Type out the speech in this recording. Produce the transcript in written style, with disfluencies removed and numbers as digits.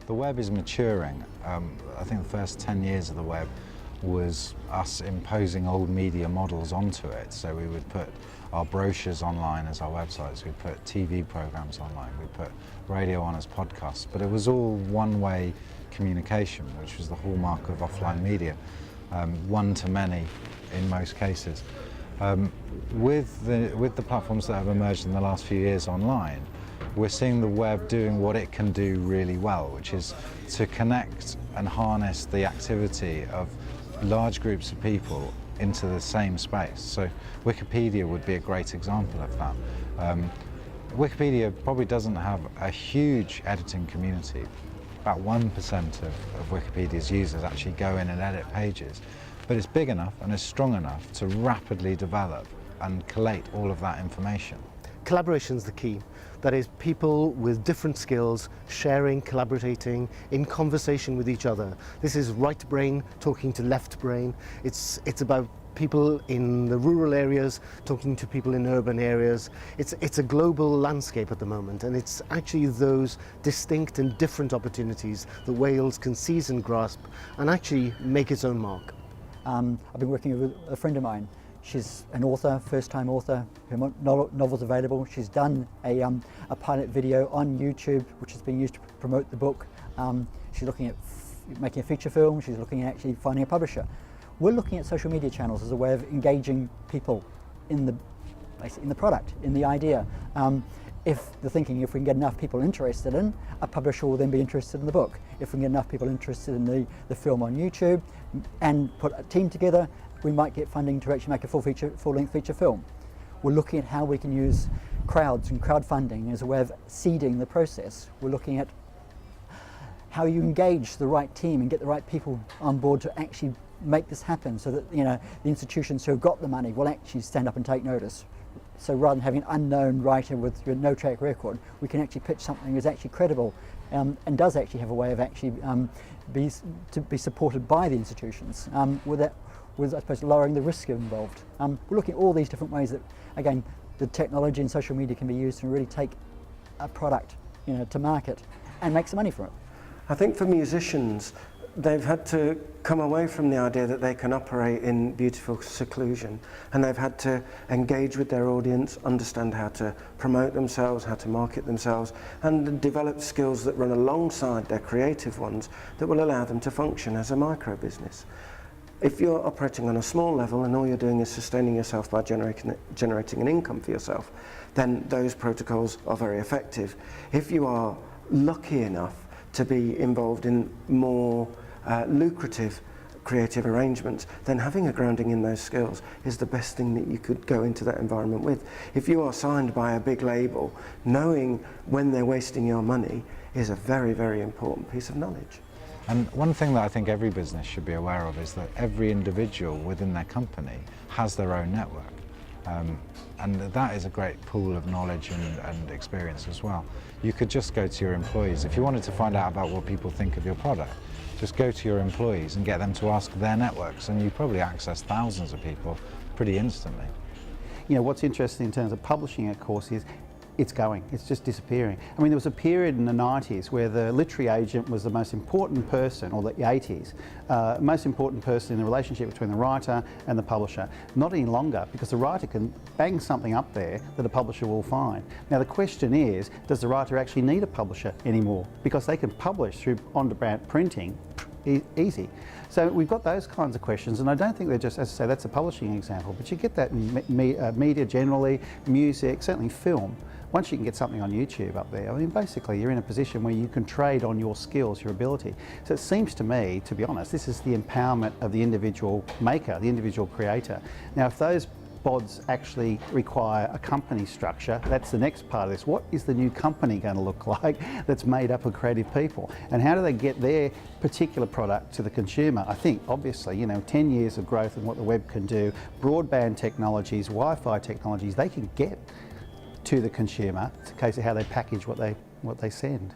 The web is maturing. I think the first 10 years of the web was us imposing old media models onto it. So we would put our brochures online as our websites, we put TV programs online, we put radio on as podcasts, but it was all one-way communication, which was the hallmark of offline media, one-to-many in most cases. With the platforms that have emerged in the last few years online, we're seeing the web doing what it can do really well, which is to connect and harness the activity of large groups of people into the same space. So Wikipedia would be a great example of that. Wikipedia probably doesn't have a huge editing community. About 1% of Wikipedia's users actually go in and edit pages, but it's big enough and it's strong enough to rapidly develop and collate all of that information. Collaboration is the key. That is, people with different skills sharing, collaborating in conversation with each other. This is right brain talking to left brain. It's about people in the rural areas talking to people in urban areas. It's a global landscape at the moment, and it's actually those distinct and different opportunities that Wales can seize and grasp and actually make its own mark. I've been working with a friend of mine. She's an author, first-time author. Her novel's available. She's done a pilot video on YouTube, which is being used to promote the book. She's looking at making a feature film. She's looking at actually finding a publisher. We're looking at social media channels as a way of engaging people in the product, in the idea. If we can get enough people interested in, a publisher will then be interested in the book. If we can get enough people interested in the film on YouTube and put a team together, we might get funding to actually make a full-length feature film. We're looking at how we can use crowds and crowdfunding as a way of seeding the process. We're looking at how you engage the right team and get the right people on board to actually make this happen, so that the institutions who have got the money will actually stand up and take notice. So rather than having an unknown writer with no track record, we can actually pitch something that's actually credible and does actually have a way of actually to be supported by the institutions with I suppose lowering the risk involved. We're looking at all these different ways that, again, the technology and social media can be used to really take a product to market and make some money from it. I think for musicians, they've had to come away from the idea that they can operate in beautiful seclusion, and they've had to engage with their audience, understand how to promote themselves, how to market themselves, and develop skills that run alongside their creative ones that will allow them to function as a micro business. If you're operating on a small level and all you're doing is sustaining yourself by generating an income for yourself, then those protocols are very effective. If you are lucky enough to be involved in more lucrative creative arrangements, then having a grounding in those skills is the best thing that you could go into that environment with. If you are signed by a big label, knowing when they're wasting your money is a very, very important piece of knowledge. And one thing that I think every business should be aware of is that every individual within their company has their own network. And that is a great pool of knowledge and experience as well. You could just go to your employees. If you wanted to find out about what people think of your product, just go to your employees and get them to ask their networks, and you probably access thousands of people pretty instantly. What's interesting in terms of publishing, of course, is it's just disappearing. I mean, there was a period in the 90s where the literary agent was the most important person, or the 80s, most important person in the relationship between the writer and the publisher. Not any longer, because the writer can bang something up there that a publisher will find. Now the question is, does the writer actually need a publisher anymore? Because they can publish through on-demand printing easy. So we've got those kinds of questions, and I don't think they're just, as I say, that's a publishing example, but you get that in media generally, music, certainly film. Once you can get something on YouTube up there, I mean, basically you're in a position where you can trade on your skills, your ability. So it seems to me, to be honest, this is the empowerment of the individual maker, the individual creator. Now, if those BODs actually require a company structure, that's the next part of this. What is the new company going to look like that's made up of creative people? And how do they get their particular product to the consumer? I think, obviously, 10 years of growth and what the web can do, broadband technologies, Wi-Fi technologies, they can get to the consumer. It's a case of how they package what they send.